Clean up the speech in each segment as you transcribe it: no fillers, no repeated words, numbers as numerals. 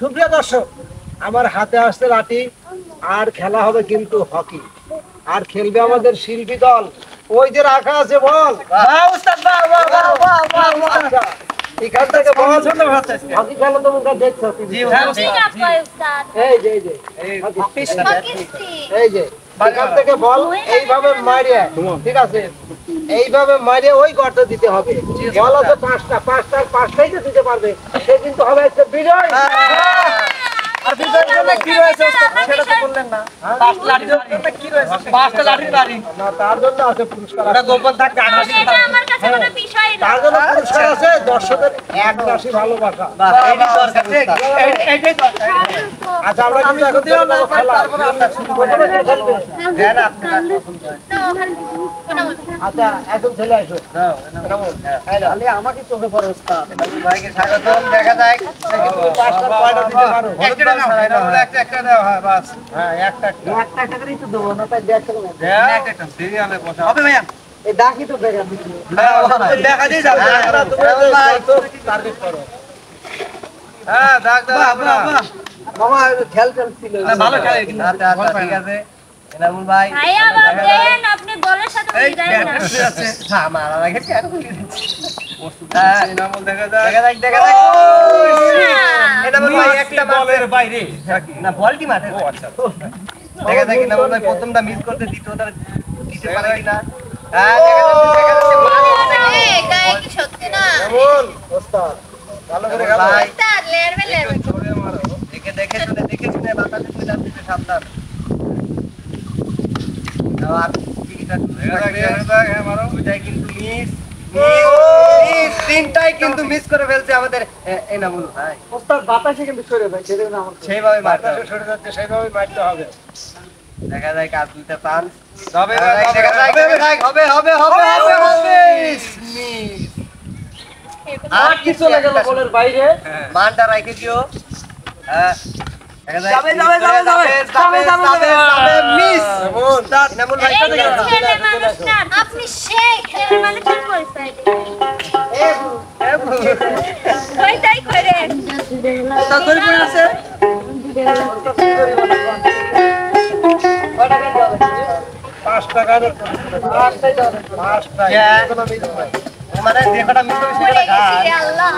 সুপ্রিয় দর্শক, আমার হাতে আসছে লাঠি, আর খেলা হবে কিন্তু হকি, আর খেলবে আমাদের শিল্পী দল। ওই যে রাখা আছে বল। এখান থেকে বল। হকি খেলা তো মুখে দেখছো। এই যে এখান থেকে বল এইভাবে মারিয়ে, ঠিক আছে, এইভাবে মারিয়ে ওই গর্ত দিতে হবে। বল আছে পাঁচটাই তো দিতে পারবে, সে কিন্তু হবে একটা বিজয়। আর বিজয়ের জন্য কি রয়েছে সেটা তো বললেন না। পাঁচটা লাঠির জন্য কি রয়েছে? পাঁচটা লাঠির বাড়ি না, তার জন্য আছে পুরস্কার। ওটা গোপন থাকবে। এটা আমার কাছে কোনো বিষয় না। তার জন্য পুরস্কার আছে দর্শকের এক রাশি ভালোবাসা। এই দরকার, এইটাই দরকার। আচ্ছা, আমরা কিন্তু এখন খেলা তারপরে আমরা শুরু করব। দেন আপনারা আচ্ছা, এখন চলে আসো। তাহলে আমাকে চোখে পড়ে ওস্তাদ ভাইকে স্বাগতম। দেখা যায় তুমি পাঁচটা পয়েন্ট দিতে পারো। একটা দাও, একটা দাও। হ্যাঁ বাস, হ্যাঁ একটা করেই তো দেবো না, তাই দেখ চলো একটা সিরিয়ালে বসা হবে ভাইয়া। এই ডাকি তো দেখা দিচ্ছি না, দেখা দিয়ে যাবে। তুমি ভাই টার্গেট করো। হ্যাঁ ডাক দাও। মামা খেল চলছিল, ভালো খেলে কিন্তু। আচ্ছা ঠিক আছে এনামুল ভাই। ভাইয়া বাদেন, আপনি বলের সাথে মিলাই না আছে। হ্যাঁ মারা লাগে কেন বলি এনামুল। দেখা যাক এনামুল ভাই একটা বলের বাইরে না, বলটি মাঠে। ও আচ্ছা, দেখা যাক এনামুল ভাই প্রথমটা মিস করতে দ্বিতীয়টা দিতে পারে কিনা। হ্যাঁ দেখা যাচ্ছে এই গায় কি সত্যি না এনামুল ওস্তাদ ভালো করে খেলো ওস্তাদ। লেরবে ছড়ে মারো। দেখে শুনে বাতাসে মিলান দিতে সাবধান। আর টিকিটা মারো। ওইটাই কিন্তু তিনটাই কিন্তু মিস করে ফেলছে আমাদের এনামুল ভাই। ওস্তাদ বাতাসে কিন্তু সরে যায়, সেজন্য আমাকে সেইভাবে বাতাসে সরে যাচ্ছে, সেইভাবে মারতে হবে। দেখা যায় কাজ দুইটা চান্স হবে। আর কি চলে গেল বলের বাইরে। মানটা রাখে দিও। হ্যাঁ আপনি সেই খেলার মানে কি কইছেন? কইতাই করে তা তোর কোন আছে? পাঁচ টাকা মানে যেটা মিস হবে সেটা খা। আল্লাহ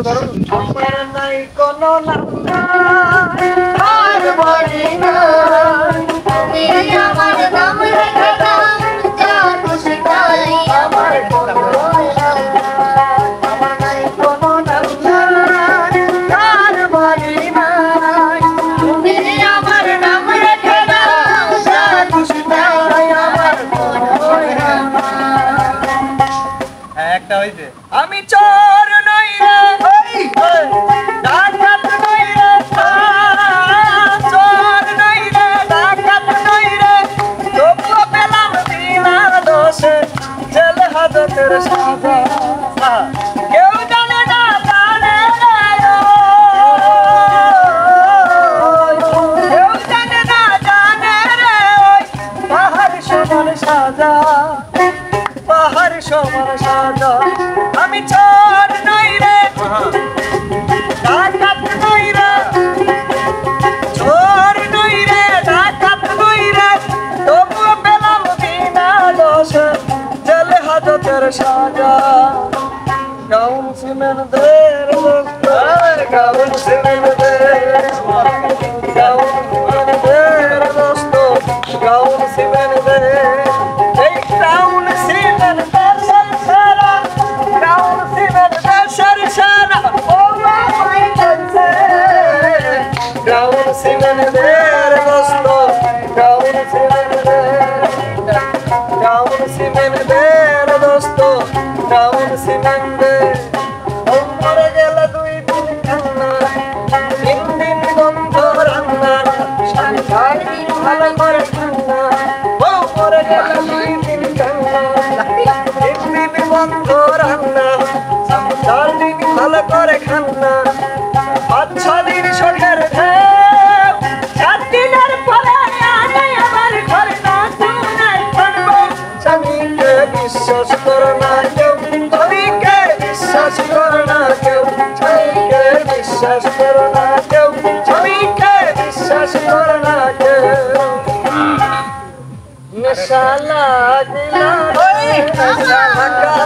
ধরো আমার নাই কোনো নাম আর বাড়ি না, তুমি আমার নাম রেখে দাও, যা খুশি তাই আমার কোনো আমার নাই কোনো নাম আর বাড়ি না, তুমি আমার নাম রেখে দাও, যা খুশি তাই আমার কোনো একটা হইছে। আমি চোর নই রে ডাকাত নই রে, চোর নই রে ডাকাত নই রে, তবুও পেলাম বিনা দোষে জেল হাজতের সাজা। কেউ জানে না জানে রে, কেউ জানে না জানে রে, পাহাড় সমান সাজা, পাহাড় সমান সাজা। আমি চোর নই রে ডাকাত নই রে, চোর নই রে ডাকাত নই রে, তবুও পেলাম বিনা দোষে জেল হাজতের সাজা। গাউন সিমেন্ট দে গাউন সিমেন্ট দে, গাউন সিমেন্ট দে দোস্ত, গাউন সিমেন্ট দে। এই গাউন সিমেন্ট দে সারা, গাউন সিমেন্ট দে সারা, ও মাই কাছে গাউন সিমেন্ট দে দোস্ত, গাউন সিমেন্ট দে, গাউন সিমেন্ট দে দোস্ত, গাউন সিমেন্ট দে। মরে গেল 2 দিন কান্না, 3 দিন বন্ধ রান্না, 4 দিন ভালো করে ঠান্ডা। ও মরে গেল 2 দিন কান্না, 3 দিন বন্ধ রান্না, 4 দিন ভালো করে খান্না, 5-6 দিন সরকার বিশ্বাস করে না কেউ নেশা লাগিল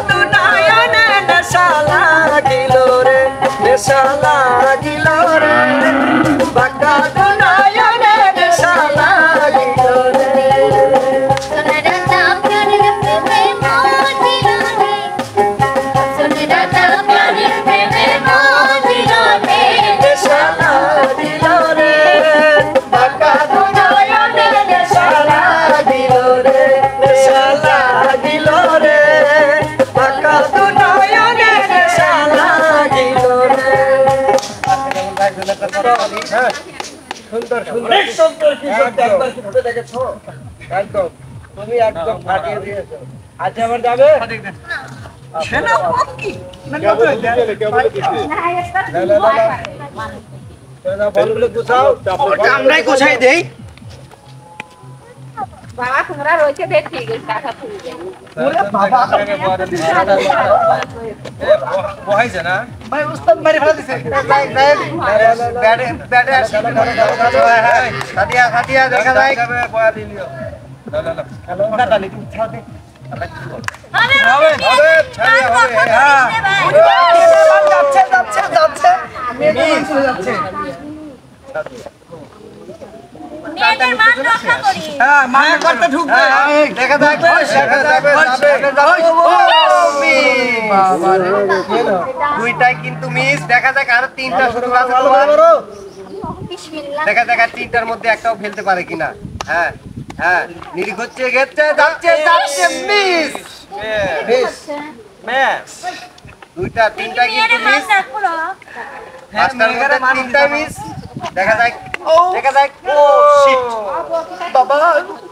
তু নয়নে নেশা লাগিল রে নেশা লাগিল রে বাঁকা তু নয়নে নেশা লাগিল রে সুন্দর সুন্দর সুন্দর একবার কি ফটো দেখেছো একদম তুমি একদম ফাটিয়ে দিয়েছো আজ আবার যাবে সেনা কি না না বলগুলো গুছাও আমরাই গুছাই দেই বাবা তোমরা রইছে দেখ ঠিক আছে টাকা ফুল দেন ওরে বাবা বহাইছে না ভাই উস্তাদ মারি ফেলা দিছে ব্যাটে ব্যাটে আসি সাদিয়া সাদিয়া দেখা যায় বয়া দিলিও হ্যালো না তালি তুমি ছাড় দে হবে হবে ছাড়িয়া হবে হ্যাঁ যাচ্ছে যাচ্ছে যাচ্ছে মেয়ে চলে যাচ্ছে মেয়েদের মান রক্ষা করি হ্যাঁ মায়া করতে ঢুকবে দেখা যাক দেখা যাবে বাবা রে দুইটাই কিন্তু মিস দেখা যাক আর তিনটা শুরু আছে তোমার বিসমিল্লাহ দেখা যাক আর তিনটার মধ্যে একটাও ফেলতে পারে কিনা হ্যাঁ হ্যাঁ নিরিখ হচ্ছে গেছে যাচ্ছে যাচ্ছে মিস মিস মিস দুইটা তিনটা কিন্তু মিস পাঁচটার মধ্যে তিনটা মিস দেখা যাক দেখা যাক ও শিট বাবা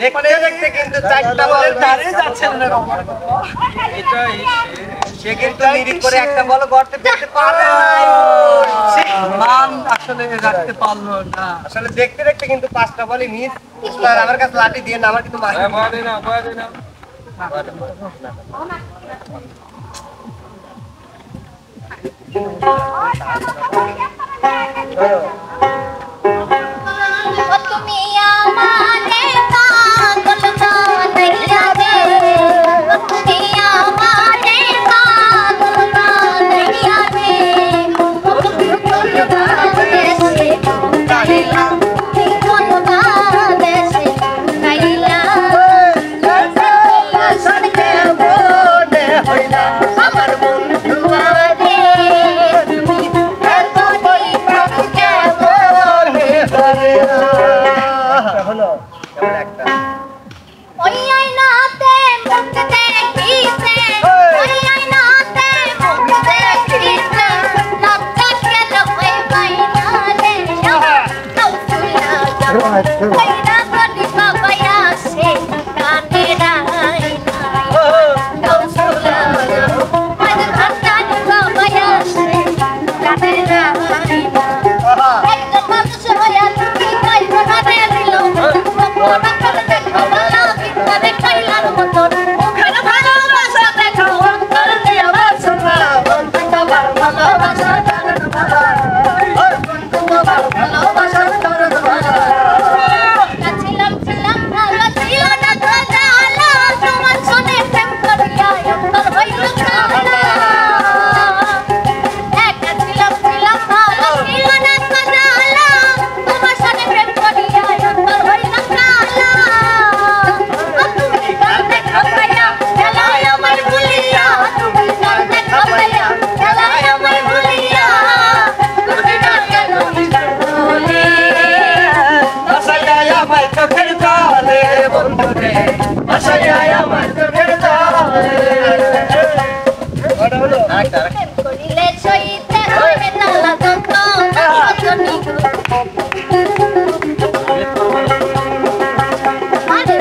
দেখতে দেখতে কিন্তু চারটা বল ধারে যাচ্ছে না এটাই সে কিন্তু নিরিখ করে একটা বল গড়তে পেতে পারে না মান আসলে রাখতে পারলো না আসলে দেখতে দেখতে কিন্তু পাঁচটা বলই মিস আর আমার কাছে লাঠি দিয়ে না আমার কিন্তু মার দে না তুমি আমারে পাগল বানাইয়া দে তুমি আমারে পাগল বানাইয়া দে কোন বাদেশে কাইলা কোন বাদেশে কাইলা সনকে বনে হইলা আমার বন্ধু আরে তুমি এত বই পাখকে বনে হরে হলো কেমন একটা ওই আয়নাতে মুখ দেখিছে ওই আয়নাতে মুখ দেখিছে লজ্জা কেন ওই বাইনালে কাউসুলা কইরা বডি বাবায়া সে কানে রাই কাউসুলা মন হাতান বাবায়া সে কানে রাই একটা মানুষ হইয়া তুমি কই ভাবে দিল ওরা করে দেখো ভালো ভিতরে কইলার মতন মুখের ভালোবাসা দেখো অন্তর দিয়ে বাসনা তোমার ভালোবাসা জানো ভালো তোমার ভালোবাসা জানো ভালো ছিলাম ছিলাম ভালো ছিল না তো জালা তোমার সনে প্রেম করিয়া অন্তর হইল কালা একা ছিলাম ছিলাম ভালো ছিল না তো জালা তোমার সনে প্রেম করিয়া অন্তর হইল কালা তুমি কাঁদে খাপায়া গেলায় আমার ভুলিয়া তুমি কাঁদে খাপায়া গেলায় আমার ভুলিয়া তুমি না কেন বলে আশায় আমার চোখের জলে বন্ধু রে আশায় আমার চোখের জলে হলো করিলে সইতে হবে না যন্ত্রণা রজনী আরে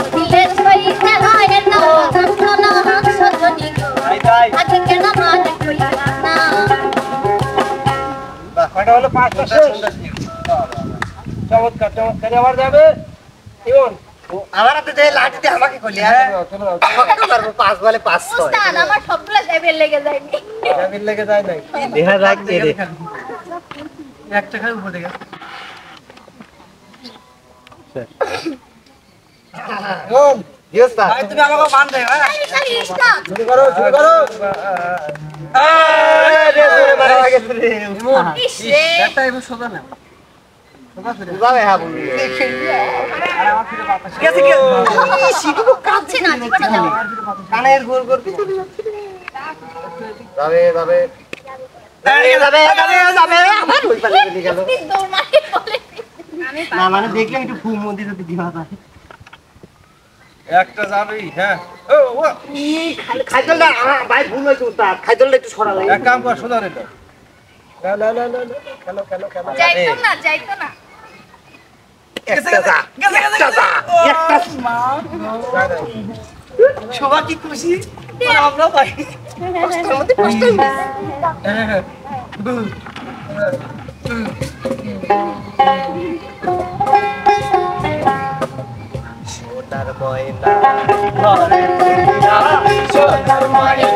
করিলে সইতে হয় না যন্ত্রণা রজনী আগে কেন মানে কইলা না বাহ কয়টা হলো পাঁচটা সুন্দর চমৎকার চমৎকার আবার যাবে ইমন আমার হাতে যে লাঠিতে আমাকে কইলি আমাকে পাঁচ বলে পাঁচ উস্তাদ আমার সবগুলা যাবে লেগে যায়নি ছয় লেগে যায় নাই দেখা যাক রে একটা খালি উপরে গেছে কোন দিওস্তা ভাই তুমি আমাকে মান দে হ্যাঁ সারি স্টপ শুরু করো রে মারা লাগে রে ইস রে একটা এমন সোজা না যাবে হ্যাঁ বলি আরে আমার ফিরে বাতাস গেছে শিখু কাছে না জীবনটা দাও কানের গোল গোল যাবে আমার ওই পালে চলে গেল দৌড় মারে বলে না মানে দেখলাম একটু ফুল মন্দির যদি দিবা যায় একটা যাবেই হ্যাঁ ও খাইতলটা ভাই ভুল হয়েছে উস্তাদ খাইতলটা একটু সরা লাগে এক কাম কর সোজা রে খেলো যাইতো না একটা যা একটা সবাই কি খুশি আমরা ভাই কষ্টের মধ্যে কষ্ট সোনার ময়না ঘরে সোনার ময়না